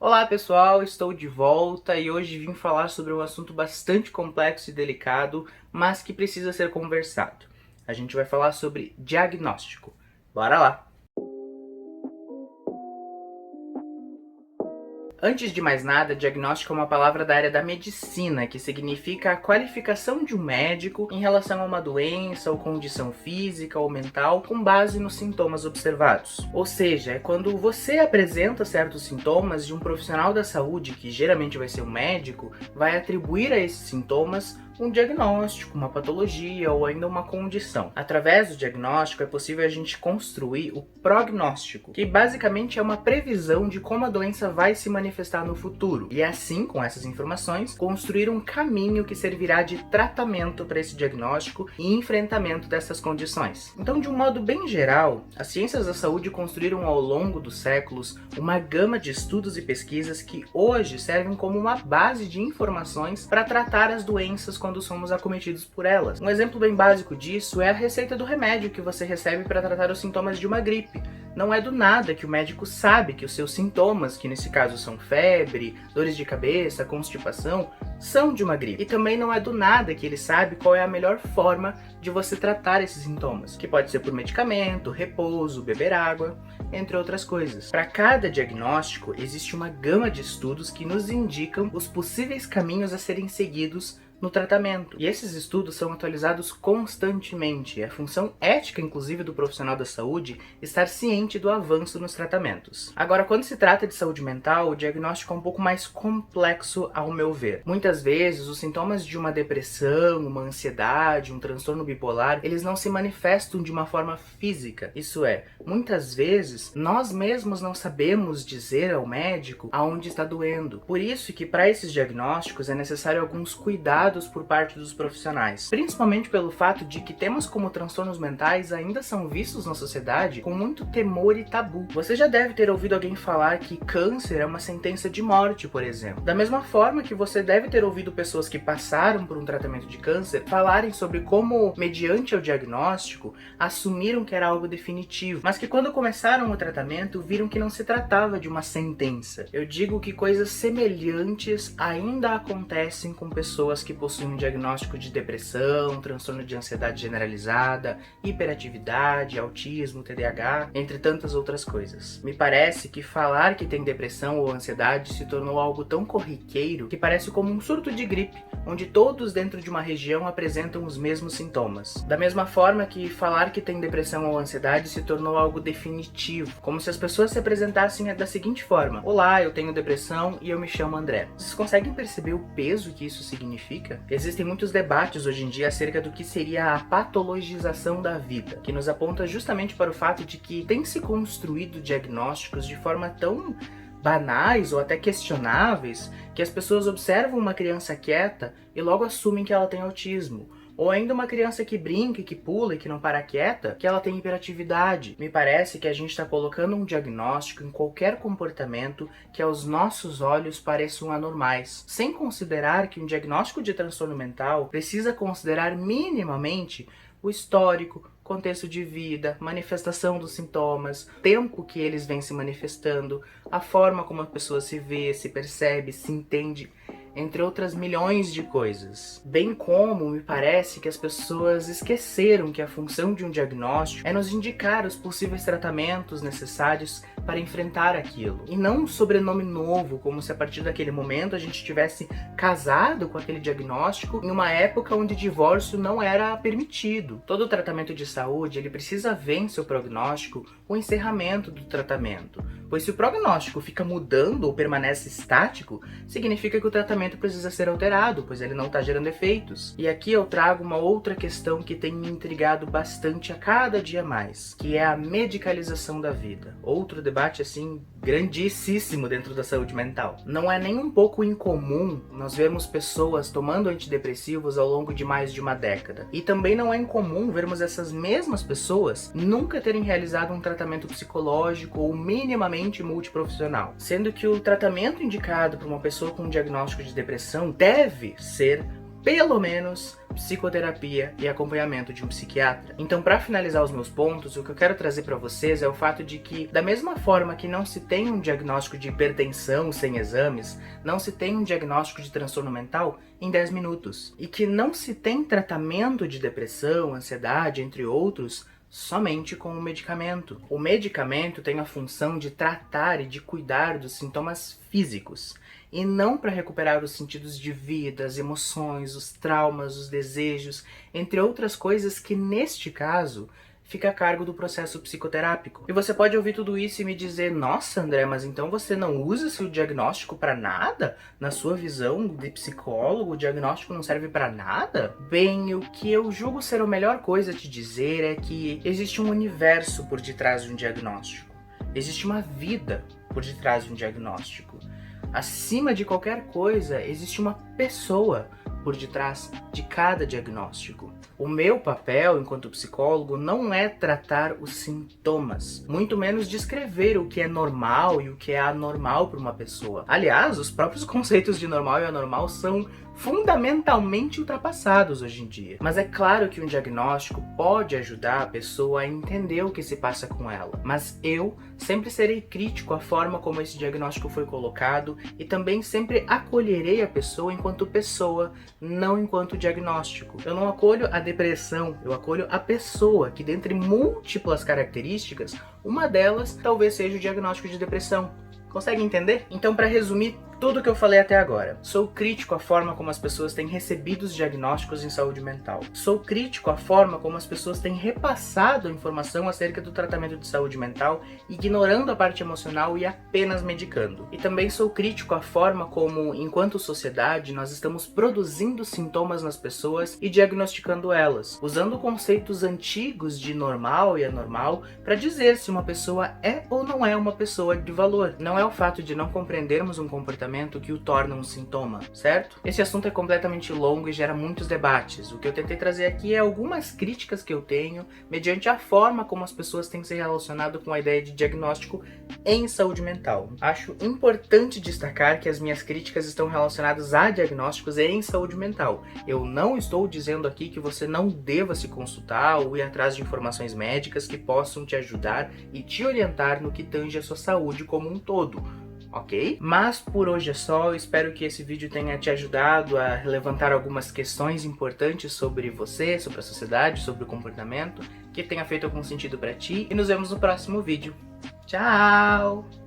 Olá pessoal, estou de volta e hoje vim falar sobre um assunto bastante complexo e delicado, mas que precisa ser conversado. A gente vai falar sobre diagnóstico. Bora lá! Antes de mais nada, diagnóstico é uma palavra da área da medicina, que significa a qualificação de um médico em relação a uma doença ou condição física ou mental com base nos sintomas observados. Ou seja, é quando você apresenta certos sintomas e um profissional da saúde, que geralmente vai ser um médico, vai atribuir a esses sintomas um diagnóstico, uma patologia ou ainda uma condição. Através do diagnóstico é possível a gente construir o prognóstico, que basicamente é uma previsão de como a doença vai se manifestar no futuro. E assim, com essas informações, construir um caminho que servirá de tratamento para esse diagnóstico e enfrentamento dessas condições. Então, de um modo bem geral, as ciências da saúde construíram ao longo dos séculos uma gama de estudos e pesquisas que hoje servem como uma base de informações para tratar as doenças quando somos acometidos por elas. Um exemplo bem básico disso é a receita do remédio que você recebe para tratar os sintomas de uma gripe. Não é do nada que o médico sabe que os seus sintomas, que nesse caso são febre, dores de cabeça, constipação, são de uma gripe. E também não é do nada que ele sabe qual é a melhor forma de você tratar esses sintomas, que pode ser por medicamento, repouso, beber água, entre outras coisas. Para cada diagnóstico, existe uma gama de estudos que nos indicam os possíveis caminhos a serem seguidos no tratamento. E esses estudos são atualizados constantemente. É função ética, inclusive, do profissional da saúde estar ciente do avanço nos tratamentos. Agora, quando se trata de saúde mental, o diagnóstico é um pouco mais complexo, ao meu ver. Muitas vezes, os sintomas de uma depressão, uma ansiedade, um transtorno bipolar, eles não se manifestam de uma forma física. Isso é, muitas vezes, nós mesmos não sabemos dizer ao médico aonde está doendo. Por isso que, para esses diagnósticos, é necessário alguns cuidados por parte dos profissionais, principalmente pelo fato de que temas como transtornos mentais ainda são vistos na sociedade com muito temor e tabu. Você já deve ter ouvido alguém falar que câncer é uma sentença de morte, por exemplo. Da mesma forma que você deve ter ouvido pessoas que passaram por um tratamento de câncer falarem sobre como, mediante o diagnóstico, assumiram que era algo definitivo, mas que quando começaram o tratamento viram que não se tratava de uma sentença. Eu digo que coisas semelhantes ainda acontecem com pessoas que possuem um diagnóstico de depressão, transtorno de ansiedade generalizada, hiperatividade, autismo, TDAH, entre tantas outras coisas. Me parece que falar que tem depressão ou ansiedade se tornou algo tão corriqueiro que parece como um surto de gripe, onde todos dentro de uma região apresentam os mesmos sintomas. Da mesma forma que falar que tem depressão ou ansiedade se tornou algo definitivo, como se as pessoas se apresentassem da seguinte forma: olá, eu tenho depressão e eu me chamo André. Vocês conseguem perceber o peso que isso significa? Existem muitos debates hoje em dia acerca do que seria a patologização da vida, que nos aponta justamente para o fato de que tem se construído diagnósticos de forma tão banais ou até questionáveis que as pessoas observam uma criança quieta e logo assumem que ela tem autismo. Ou ainda uma criança que brinca, que pula e que não para quieta, que ela tem hiperatividade. Me parece que a gente está colocando um diagnóstico em qualquer comportamento que aos nossos olhos pareçam anormais, sem considerar que um diagnóstico de transtorno mental precisa considerar minimamente o histórico, contexto de vida, manifestação dos sintomas, tempo que eles vêm se manifestando, a forma como a pessoa se vê, se percebe, se entende, entre outras milhões de coisas. Bem como me parece que as pessoas esqueceram que a função de um diagnóstico é nos indicar os possíveis tratamentos necessários para enfrentar aquilo, e não um sobrenome novo, como se a partir daquele momento a gente tivesse casado com aquele diagnóstico em uma época onde divórcio não era permitido. Todo tratamento de saúde, ele precisa ver em seu prognóstico o encerramento do tratamento, pois se o prognóstico fica mudando ou permanece estático, significa que o tratamento precisa ser alterado, pois ele não está gerando efeitos. E aqui eu trago uma outra questão que tem me intrigado bastante a cada dia mais, que é a medicalização da vida. Outro debate assim grandíssimo dentro da saúde mental. Não é nem um pouco incomum nós vermos pessoas tomando antidepressivos ao longo de mais de uma década. E também não é incomum vermos essas mesmas pessoas nunca terem realizado um tratamento psicológico ou minimamente multiprofissional. Sendo que o tratamento indicado para uma pessoa com um diagnóstico de depressão deve ser, pelo menos, psicoterapia e acompanhamento de um psiquiatra. Então, para finalizar os meus pontos, o que eu quero trazer para vocês é o fato de que, da mesma forma que não se tem um diagnóstico de hipertensão sem exames, não se tem um diagnóstico de transtorno mental em 10 minutos, e que não se tem tratamento de depressão, ansiedade, entre outros, somente com o medicamento. O medicamento tem a função de tratar e de cuidar dos sintomas físicos, e não para recuperar os sentidos de vida, as emoções, os traumas, os desejos, entre outras coisas que, neste caso, fica a cargo do processo psicoterápico. E você pode ouvir tudo isso e me dizer: nossa, André, mas então você não usa seu diagnóstico para nada? Na sua visão de psicólogo, o diagnóstico não serve para nada? Bem, o que eu julgo ser a melhor coisa a te dizer é que existe um universo por detrás de um diagnóstico. Existe uma vida por detrás de um diagnóstico. Acima de qualquer coisa, existe uma pessoa por detrás de cada diagnóstico. O meu papel enquanto psicólogo não é tratar os sintomas, muito menos descrever o que é normal e o que é anormal para uma pessoa. Aliás, os próprios conceitos de normal e anormal são fundamentalmente ultrapassados hoje em dia. Mas é claro que um diagnóstico pode ajudar a pessoa a entender o que se passa com ela. Mas eu sempre serei crítico à forma como esse diagnóstico foi colocado e também sempre acolherei a pessoa, não enquanto diagnóstico. Eu não acolho a depressão, eu acolho a pessoa, que dentre múltiplas características, uma delas talvez seja o diagnóstico de depressão. Consegue entender? Então, para resumir tudo que eu falei até agora, sou crítico à forma como as pessoas têm recebido os diagnósticos em saúde mental. Sou crítico à forma como as pessoas têm repassado a informação acerca do tratamento de saúde mental, ignorando a parte emocional e apenas medicando. E também sou crítico à forma como, enquanto sociedade, nós estamos produzindo sintomas nas pessoas e diagnosticando elas, usando conceitos antigos de normal e anormal para dizer se uma pessoa é ou não é uma pessoa de valor. Não é o fato de não compreendermos um comportamento que o torna um sintoma, certo? Esse assunto é completamente longo e gera muitos debates. O que eu tentei trazer aqui é algumas críticas que eu tenho mediante a forma como as pessoas têm se relacionado com a ideia de diagnóstico em saúde mental. Acho importante destacar que as minhas críticas estão relacionadas a diagnósticos em saúde mental. Eu não estou dizendo aqui que você não deva se consultar ou ir atrás de informações médicas que possam te ajudar e te orientar no que tange a sua saúde como um todo. Ok? Mas por hoje é só, eu espero que esse vídeo tenha te ajudado a levantar algumas questões importantes sobre você, sobre a sociedade, sobre o comportamento, que tenha feito algum sentido pra ti, e nos vemos no próximo vídeo. Tchau!